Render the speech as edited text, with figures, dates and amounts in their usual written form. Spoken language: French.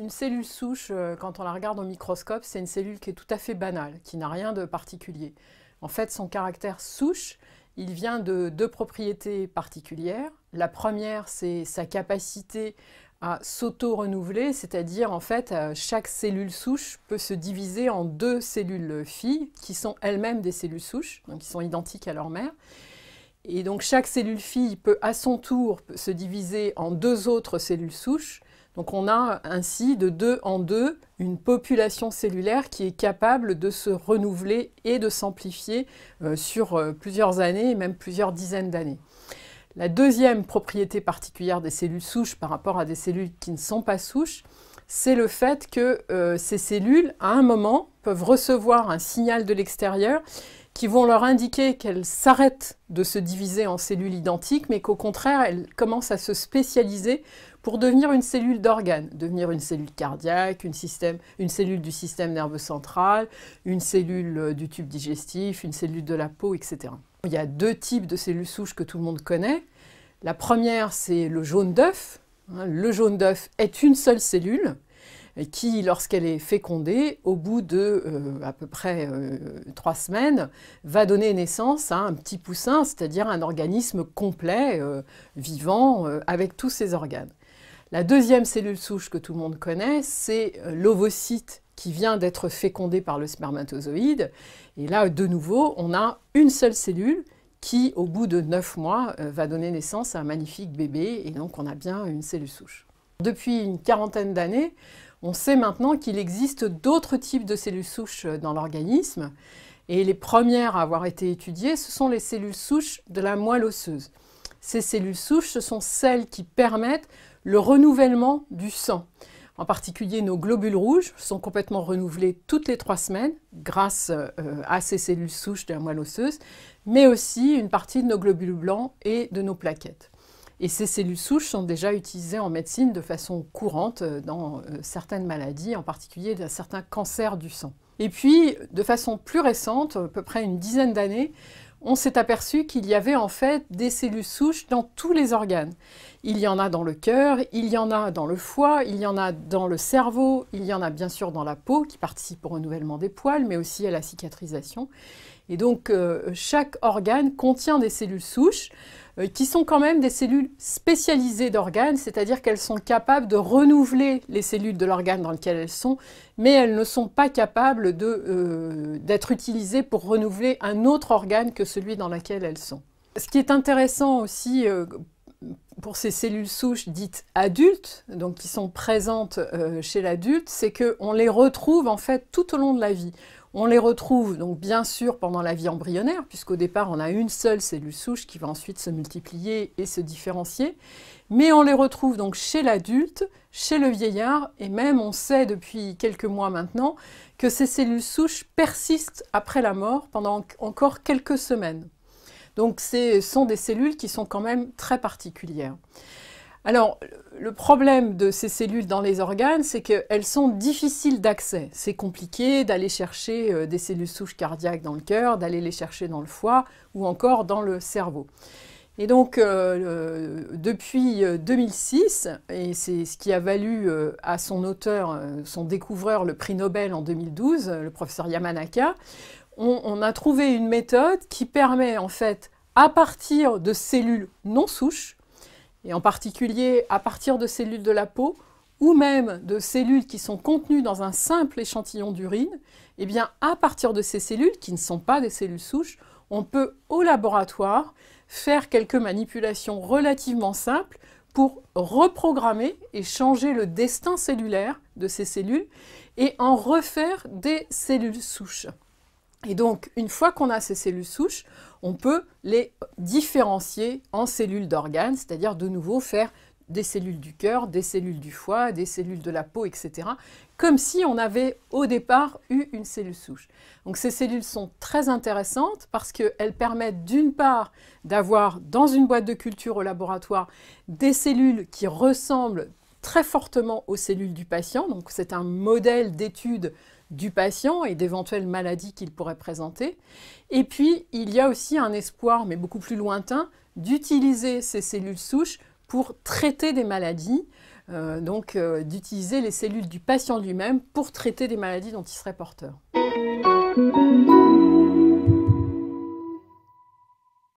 Une cellule souche, quand on la regarde au microscope, c'est une cellule qui est tout à fait banale, qui n'a rien de particulier. En fait, son caractère souche, il vient de deux propriétés particulières. La première, c'est sa capacité à s'auto-renouveler, c'est-à-dire en fait, chaque cellule souche peut se diviser en deux cellules filles qui sont elles-mêmes des cellules souches, donc qui sont identiques à leur mère. Et donc chaque cellule fille peut à son tour se diviser en deux autres cellules souches. Donc on a ainsi de deux en deux une population cellulaire qui est capable de se renouveler et de s'amplifier sur plusieurs années et même plusieurs dizaines d'années. La deuxième propriété particulière des cellules souches par rapport à des cellules qui ne sont pas souches, c'est le fait que ces cellules, à un moment, peuvent recevoir un signal de l'extérieur qui vont leur indiquer qu'elles s'arrêtent de se diviser en cellules identiques, mais qu'au contraire, elles commencent à se spécialiser pour devenir une cellule d'organe, devenir une cellule cardiaque, une cellule du système nerveux central, une cellule du tube digestif, une cellule de la peau, etc. Il y a deux types de cellules souches que tout le monde connaît. La première, c'est le jaune d'œuf. Le jaune d'œuf est une seule cellule qui, lorsqu'elle est fécondée, au bout de à peu près 3 semaines, va donner naissance à un petit poussin, c'est-à-dire un organisme complet, vivant, avec tous ses organes. La deuxième cellule souche que tout le monde connaît, c'est l'ovocyte qui vient d'être fécondé par le spermatozoïde. Et là, de nouveau, on a une seule cellule qui, au bout de 9 mois, va donner naissance à un magnifique bébé. Et donc, on a bien une cellule souche. Depuis une quarantaine d'années, on sait maintenant qu'il existe d'autres types de cellules souches dans l'organisme. Et les premières à avoir été étudiées, ce sont les cellules souches de la moelle osseuse. Ces cellules souches, ce sont celles qui permettent le renouvellement du sang. En particulier, nos globules rouges sont complètement renouvelés toutes les 3 semaines grâce à ces cellules souches de la moelle osseuse, mais aussi une partie de nos globules blancs et de nos plaquettes. Et ces cellules souches sont déjà utilisées en médecine de façon courante dans certaines maladies, en particulier dans certains cancers du sang. Et puis, de façon plus récente, à peu près une dizaine d'années, on s'est aperçu qu'il y avait en fait des cellules souches dans tous les organes. Il y en a dans le cœur, il y en a dans le foie, il y en a dans le cerveau, il y en a bien sûr dans la peau qui participe au renouvellement des poils, mais aussi à la cicatrisation. Et donc chaque organe contient des cellules souches qui sont quand même des cellules spécialisées d'organes, c'est-à-dire qu'elles sont capables de renouveler les cellules de l'organe dans lequel elles sont, mais elles ne sont pas capables d'être utilisées pour renouveler un autre organe que celui dans lequel elles sont. Ce qui est intéressant aussi pour ces cellules souches dites adultes, donc qui sont présentes chez l'adulte, c'est qu'on les retrouve en fait tout au long de la vie. On les retrouve donc bien sûr pendant la vie embryonnaire, puisqu'au départ on a une seule cellule souche qui va ensuite se multiplier et se différencier, mais on les retrouve donc chez l'adulte, chez le vieillard, et même on sait depuis quelques mois maintenant que ces cellules souches persistent après la mort pendant encore quelques semaines. Donc ce sont des cellules qui sont quand même très particulières. Alors, le problème de ces cellules dans les organes, c'est qu'elles sont difficiles d'accès. C'est compliqué d'aller chercher des cellules souches cardiaques dans le cœur, d'aller les chercher dans le foie ou encore dans le cerveau. Et donc, depuis 2006, et c'est ce qui a valu à son auteur, son découvreur, le prix Nobel en 2012, le professeur Yamanaka, on a trouvé une méthode qui permet en fait, à partir de cellules non souches, et en particulier à partir de cellules de la peau, ou même de cellules qui sont contenues dans un simple échantillon d'urine, eh bien à partir de ces cellules, qui ne sont pas des cellules souches, on peut au laboratoire faire quelques manipulations relativement simples pour reprogrammer et changer le destin cellulaire de ces cellules et en refaire des cellules souches. Et donc, une fois qu'on a ces cellules souches, on peut les différencier en cellules d'organes, c'est-à-dire de nouveau faire des cellules du cœur, des cellules du foie, des cellules de la peau, etc. Comme si on avait au départ eu une cellule souche. Donc ces cellules sont très intéressantes parce qu'elles permettent d'une part d'avoir dans une boîte de culture au laboratoire des cellules qui ressemblent très fortement aux cellules du patient. Donc c'est un modèle d'étude du patient et d'éventuelles maladies qu'il pourrait présenter. Et puis, il y a aussi un espoir, mais beaucoup plus lointain, d'utiliser ces cellules souches pour traiter des maladies donc d'utiliser les cellules du patient lui-même pour traiter des maladies dont il serait porteur.